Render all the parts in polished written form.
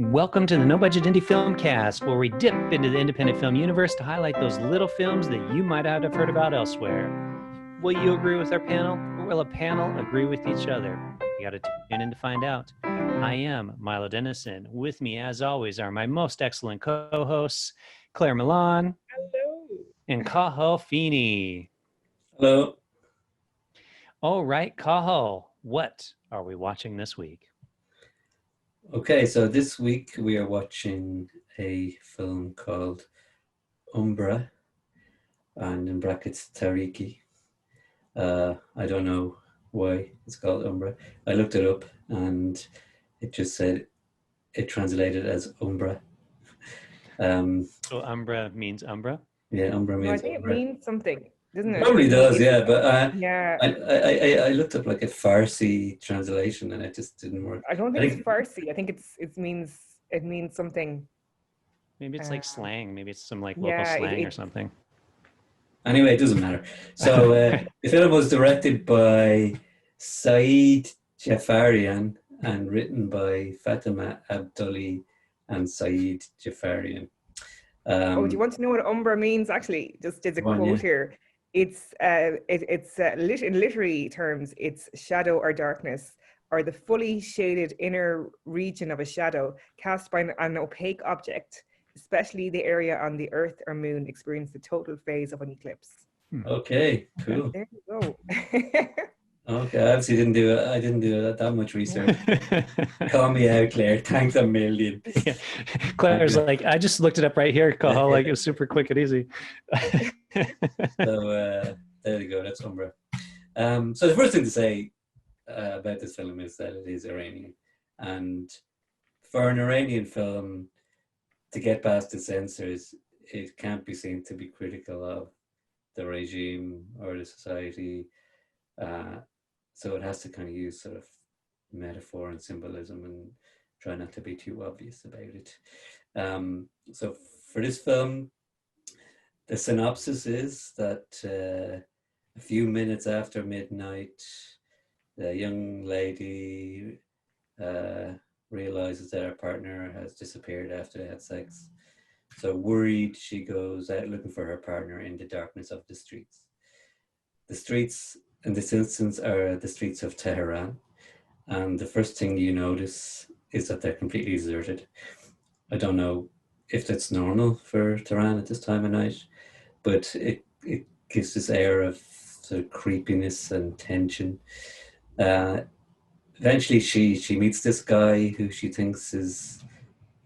Welcome to the No Budget Indie Filmcast, where we dip into the independent film universe to highlight those little films that you might not have heard about elsewhere. Will you agree with our panel, or will a panel agree with each other? You got to tune in to find out. I am Milo Dennison. With me, as always, are my most excellent co-hosts, Claire Milan. Hello. And Cathal Feeney. Hello. All right, Cathal, what are we watching this week? Okay, so this week we are watching a film called Umbra, and in brackets Tariki. I don't know why it's called Umbra. I looked it up and it just said it translated as Umbra. So Umbra means Umbra? Yeah, Umbra means No, I think Umbra. it means something, doesn't it? Probably does, yeah. But yeah. I looked up like a Farsi translation and it just didn't work. I don't think it's Farsi. I think it means something. Maybe it's like slang. Maybe it's some like local yeah, slang or something. Anyway, it doesn't matter. So the film was directed by Saeed Jafarian and written by Fatemeh Abdoli and Saeed Jafarian. Do you want to know what Umbra means? Actually, just as a quote here, it's in literary terms, it's shadow or darkness, or the fully shaded inner region of a shadow cast by an opaque object, especially the area on the Earth or Moon experience the total phase of an eclipse. Okay, cool. There you go. Okay, I obviously didn't do that much research. Call me out, Claire. Thanks a million. Yeah. Claire's like, I just looked it up right here, Cathal. Like, it was super quick and easy. So there you go. That's Umbra. So the first thing to say about this film is that it is Iranian, and for an Iranian film to get past the censors, it can't be seen to be critical of the regime or the society. So it has to kind of use sort of metaphor and symbolism and try not to be too obvious about it. So for this film, the synopsis is that a few minutes after midnight, the young lady realizes that her partner has disappeared after they had sex. So worried, she goes out looking for her partner in the darkness of the streets. The streets in this instance are the streets of Tehran. And the first thing you notice is that they're completely deserted. I don't know if that's normal for Tehran at this time of night, but it gives this air of sort of creepiness and tension. Eventually she meets this guy who she thinks is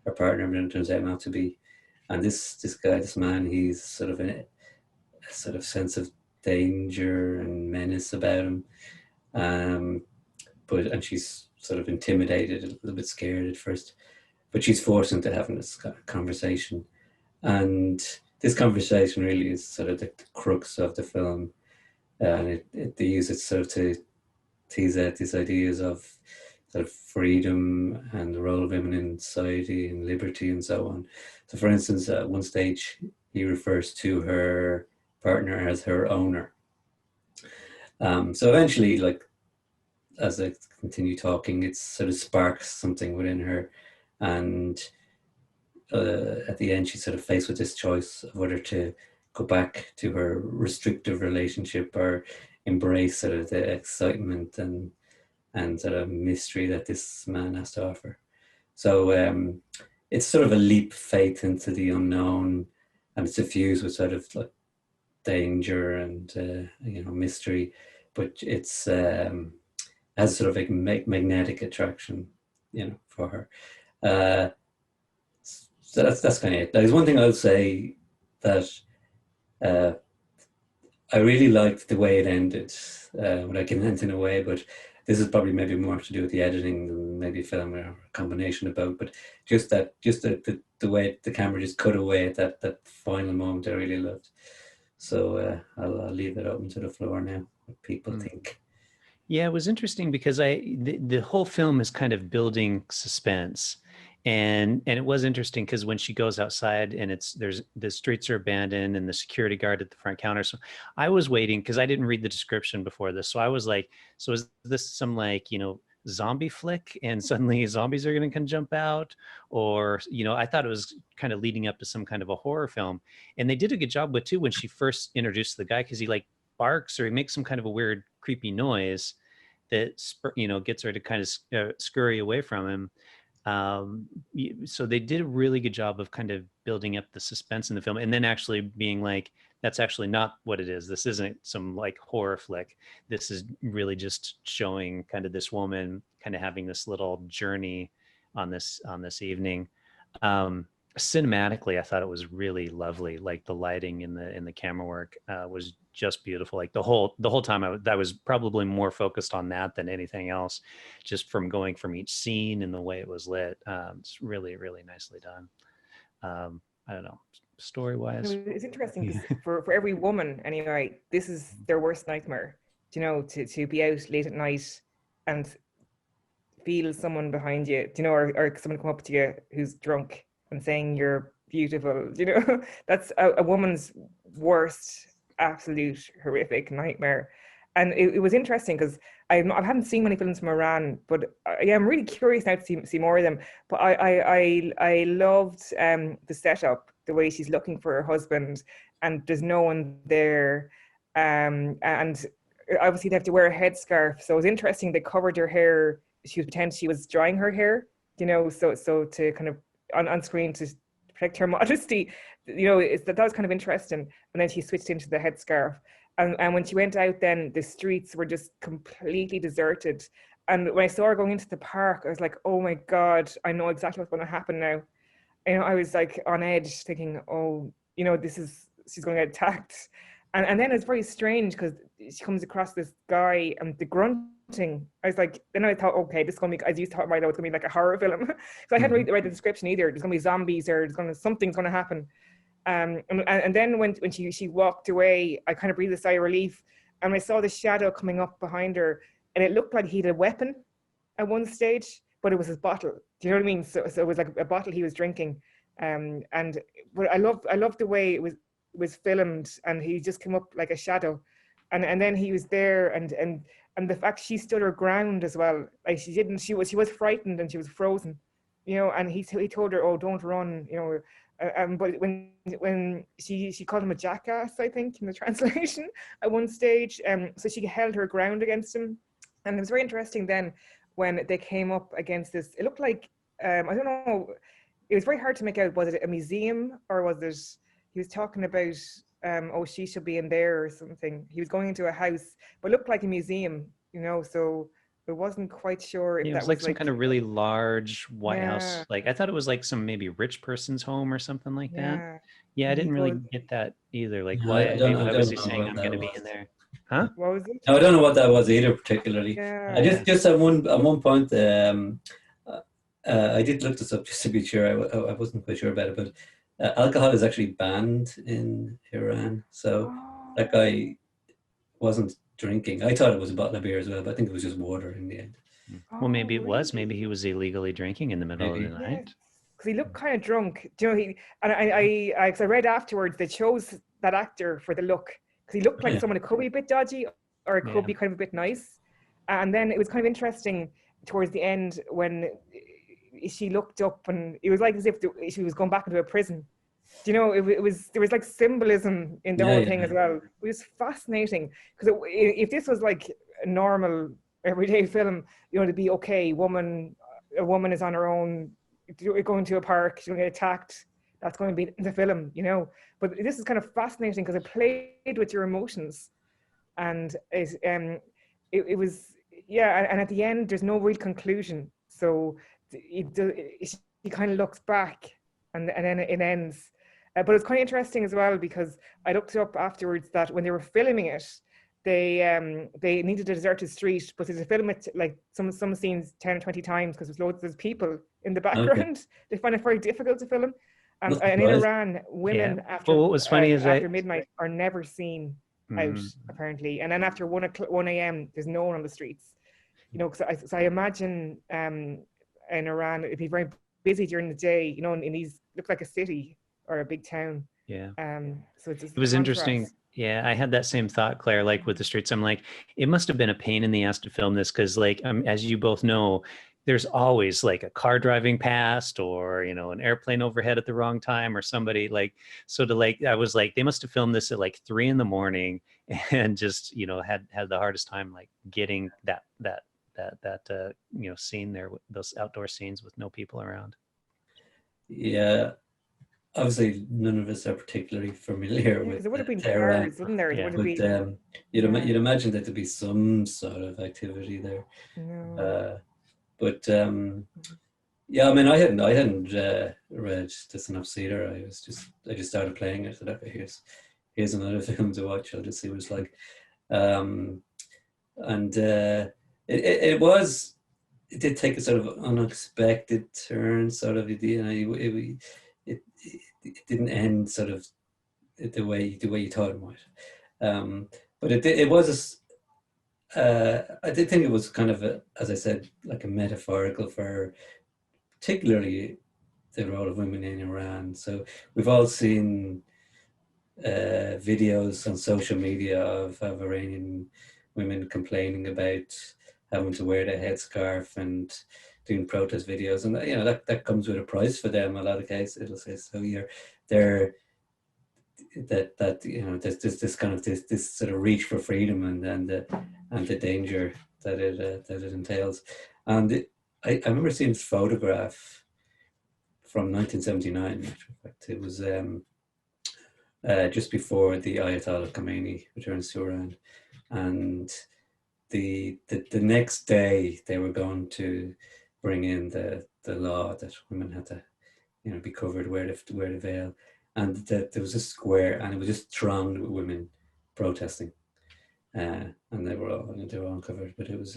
her partner, but it turns out not to be. And this man, he's sort of a sort of sense of danger and menace about him. And she's sort of intimidated, a little bit scared at first, but she's forced into having this conversation. And this conversation really is sort of the crux of the film. And they use it sort of to tease out these ideas of sort of freedom and the role of women in society and liberty and so on. So for instance, at one stage, he refers to her partner as her owner. So eventually, like, as I continue talking, it sort of sparks something within her. And at the end, she's sort of faced with this choice of whether to go back to her restrictive relationship or embrace sort of the excitement and sort of mystery that this man has to offer. So it's sort of a leap of faith into the unknown, and it's suffused with sort of like danger and mystery, but it's has sort of a magnetic attraction, for her. So that's kind of it. There's one thing I'll say that I really liked the way it ended, without giving anything away, but this is probably maybe more to do with the editing than maybe film or a combination of both. But just the way the camera just cut away at that final moment, I really loved. So I'll leave it open to the floor now. What people think. Yeah, it was interesting because the whole film is kind of building suspense. And it was interesting because when she goes outside and the streets are abandoned and the security guard at the front counter. So I was waiting because I didn't read the description before this. So I was like, so is this some like, zombie flick and suddenly zombies are going to come jump out, or I thought it was kind of leading up to some kind of a horror film. And they did a good job with too when she first introduced the guy, because he like barks or he makes some kind of a weird creepy noise that gets her to kind of scurry away from him. So they did a really good job of kind of building up the suspense in the film, and then actually being like, that's actually not what it is. This isn't some like horror flick. This is really just showing kind of this woman kind of having this little journey on this evening. Cinematically, I thought it was really lovely. Like the lighting in the camera work was just beautiful. Like the whole time I was probably more focused on that than anything else, just from going from each scene and the way it was lit. It's really, really nicely done. I don't know, story wise. It's interesting because for every woman anyway, this is their worst nightmare. To be out late at night and feel someone behind you, or someone come up to you who's drunk and saying you're beautiful. That's a woman's worst, absolute horrific nightmare. And it was interesting because I haven't seen many films from Iran, but I'm really curious now to see more of them. But I loved the setup, the way she's looking for her husband and there's no one there, and obviously they have to wear a headscarf. So it was interesting, they covered her hair. She was pretending she was drying her hair, so to kind of on screen to protect her modesty, that was kind of interesting. And then she switched into the headscarf, and when she went out, then the streets were just completely deserted. And when I saw her going into the park, I was like, oh my God, I know exactly what's going to happen now. I was like on edge, thinking, oh, she's going to get attacked. And then it's very strange because she comes across this guy and the grunting. I was like, then I thought, okay, this is going to be, as you thought, right now, it's going to be like a horror film. So I hadn't read the description either. There's going to be zombies or something's going to happen. And then when she walked away, I kind of breathed a sigh of relief, and I saw the shadow coming up behind her, and it looked like he had a weapon at one stage, but it was his bottle. Do you know what I mean? So it was like a bottle he was drinking. But I loved the way it was filmed, and he just came up like a shadow, and then he was there, and the fact she stood her ground as well. Like she was frightened and she was frozen, and he told her, oh, don't run, but when she called him a jackass, I think, in the translation at one stage, so she held her ground against him. And it was very interesting then when they came up against this, it looked like, I don't know, it was very hard to make out, was it a museum or was it, he was talking about, oh, she should be in there or something. He was going into a house, but it looked like a museum, so I wasn't quite sure if it was like some kind of really large White House. Like I thought it was like some maybe rich person's home or something like that. Yeah, I didn't really get that either. Like why was he saying I'm going to be in there? Huh? What was it? No, I don't know what that was either particularly. Yeah. I just at one point I did look this up just to be sure. I wasn't quite sure about it, but alcohol is actually banned in Iran. So that guy wasn't drinking. I thought it was a bottle of beer as well, but I think it was just water in the end. Well, maybe it was. Maybe he was illegally drinking in the middle of the night. Because he looked kind of drunk. I read afterwards they chose that actor for the look because he looked like someone who could be a bit dodgy or it could be kind of a bit nice. And then it was kind of interesting towards the end when she looked up and it was like as if she was going back into a prison. There was like symbolism in the whole thing as well. It was fascinating because if this was like a normal everyday film, to be okay, a woman is on her own, going to a park, she's going to get attacked. That's going to be the film, But this is kind of fascinating because it played with your emotions, and it was and at the end there's no real conclusion. So she kind of looks back, and then it ends. But it's quite interesting as well because I looked up afterwards that when they were filming it, they needed to desert the street, but they film it like some scenes 10 or 20 times because there's people in the background. Okay. They find it very difficult to film. And in Iran, women after what was funny is after midnight are never seen out apparently, and then after 1 a.m. there's no one on the streets. Because I imagine in Iran it'd be very busy during the day. In these look like a city or a big town. Yeah. So it was interesting. Yeah, I had that same thought, Claire, like with the streets. I'm like, it must have been a pain in the ass to film this because, like, as you both know, there's always like a car driving past or, an airplane overhead at the wrong time or somebody like, so to like, I was like, they must have filmed this at like 3 a.m. and just, had the hardest time like getting that scene there, those outdoor scenes with no people around. Yeah. Obviously, none of us are particularly familiar with there would have been Tehran, cars, wouldn't there? Yeah. There would have been. You'd imagine that there'd be some sort of activity there. No. But yeah, I mean, I hadn't read the synopsis either. I just started playing it. So that here's another film to watch. I'll just see what it's like. And it did take a sort of unexpected turn. Sort of, it didn't end sort of the way you thought it might. But it was I did think it was kind of as I said, like a metaphorical for particularly the role of women in Iran. So we've all seen videos on social media of Iranian women complaining about having to wear their headscarf and doing protest videos, and that comes with a price for them. A lot of cases, it'll say so. There's this kind of this sort of reach for freedom and the danger that it entails. And I remember seeing this photograph from 1979. In fact, it was just before the Ayatollah Khomeini returns to Iran, and the next day they were going to bring in the law that women had to be covered, wear the veil, and that there was a square and it was just thronged with women protesting, and they were all uncovered. But it's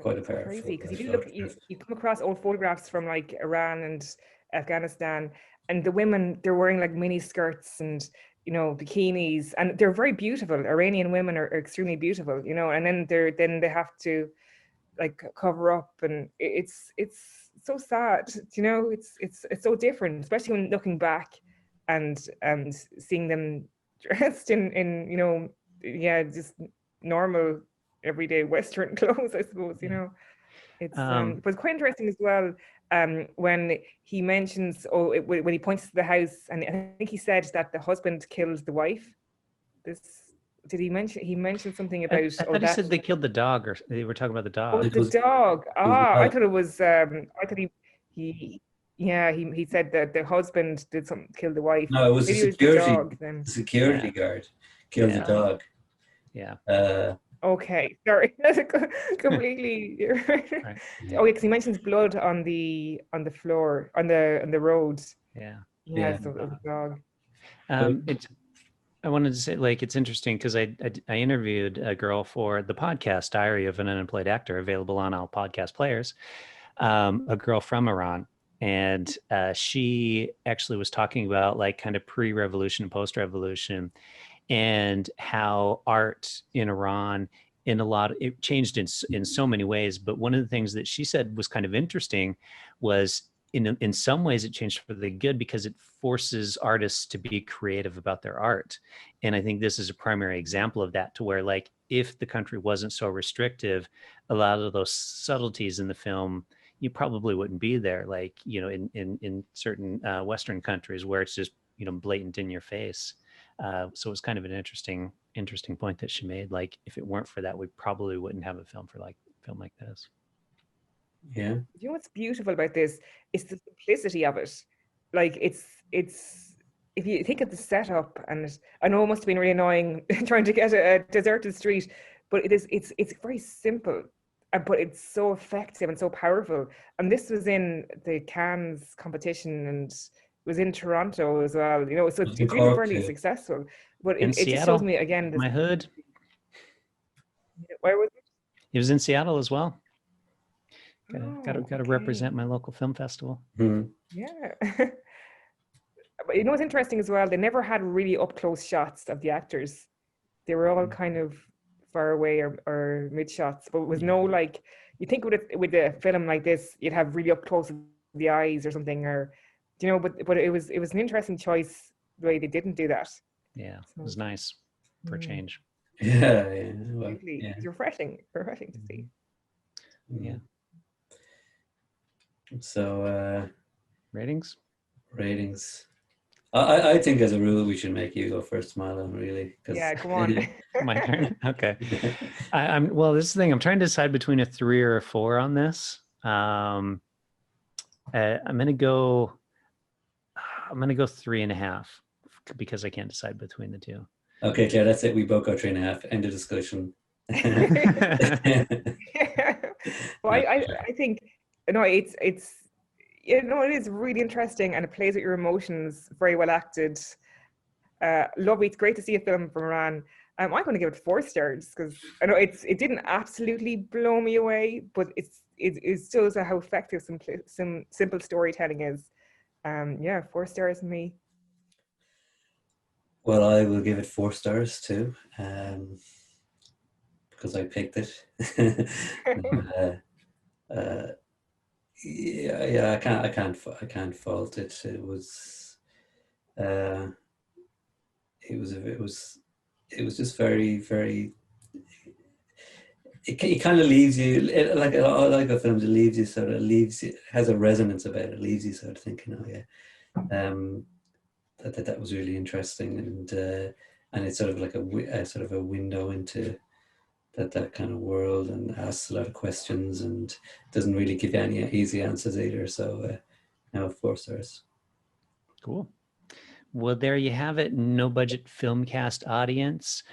quite a powerful. Crazy, because you come across old photographs from like Iran and Afghanistan, and the women, they're wearing like mini skirts and bikinis, and they're very beautiful. Iranian women are extremely beautiful, and then they have to like cover up, and it's so sad. It's so different, especially when looking back and seeing them dressed in just normal everyday Western clothes, I suppose. It's but it's quite interesting as well. When he mentions, when he points to the house, and I think he said that the husband killed the wife. Did he mention? He mentioned something about. I thought he said they killed the dog, or they were talking about the dog. Oh, the dog. I thought it was. I thought he said that the husband did something, killed the wife. No, it was Maybe the security security guard killed the dog. Yeah. Okay, sorry, that's completely. Right. Oh, because he mentions blood on the floor on the road. Yeah. So the dog. I wanted to say, like, it's interesting because I interviewed a girl for the podcast Diary of an Unemployed Actor, available on all podcast players, a girl from Iran. And she actually was talking about like kind of pre-revolution and post-revolution, and how art in Iran it changed in so many ways. But one of the things that she said was kind of interesting was in some ways it changed for the good because it forces artists to be creative about their art. And I think this is a primary example of that, to where like if the country wasn't so restrictive, a lot of those subtleties in the film, you probably wouldn't be there. Like, in certain Western countries where it's just, blatant in your face. So it was kind of an interesting point that she made. Like, if it weren't for that, we probably wouldn't have a film like this. Yeah. You know what's beautiful about this is the simplicity of it. Like it's if you think of the setup, and I know it must have been really annoying trying to get a deserted street, but it's very simple, but it's so effective and so powerful. And this was in the Cannes competition and was in Toronto as well, so it's really fairly successful. But it just shows me again my hood. Where was it? It was in Seattle as well. Got to represent my local film festival. Mm-hmm. Yeah. But what's interesting as well, they never had really up close shots of the actors. They were all kind of far away or mid shots, but it was no like, you think with a film like this, you'd have really up close of the eyes or something, or but it was an interesting choice the way they didn't do that. Yeah, it was nice for a change. Yeah. Well, Really, yeah. it's refreshing to see. Yeah. So Ratings? I think as a rule we should make you go first, Milo, really. Yeah, go on. My turn. Okay. Well, this is the thing. I'm trying to decide between a 3 or a 4 on this. I'm gonna go 3.5 because I can't decide between the two. Okay, Claire, that's it. We both go 3.5. End of discussion. Well, I think it's it is really interesting, and it plays with your emotions. Very well acted. Lovely. It's great to see a film from Iran. I'm going to give it 4 stars because I know it didn't absolutely blow me away, but it shows how effective some simple storytelling is. 4 stars from me. Well, I will give it 4 stars too, because I picked it. Yeah, I can't fault it. It was just very, very. It kind of leaves you like a lot of the films. It has a resonance about it. It leaves you sort of thinking, oh yeah, that was really interesting, and it's sort of like a window into that kind of world, and asks a lot of questions, and doesn't really give you any easy answers either. So now 4 stars. Cool. Well, there you have it. No Budget Filmcast audience.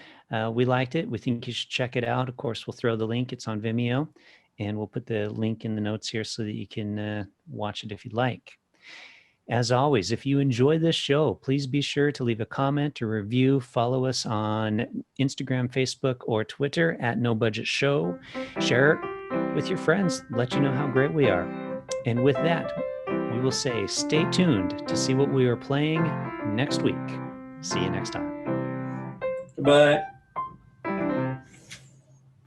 We liked it. We think you should check it out. Of course, we'll throw the link. It's on Vimeo, and we'll put the link in the notes here so that you can watch it if you'd like. As always, if you enjoy this show, please be sure to leave a comment or review. Follow us on Instagram, Facebook, or Twitter at No Budget Show. Share it with your friends. Let you know how great we are. And with that, we will say stay tuned to see what we are playing next week. See you next time. Goodbye.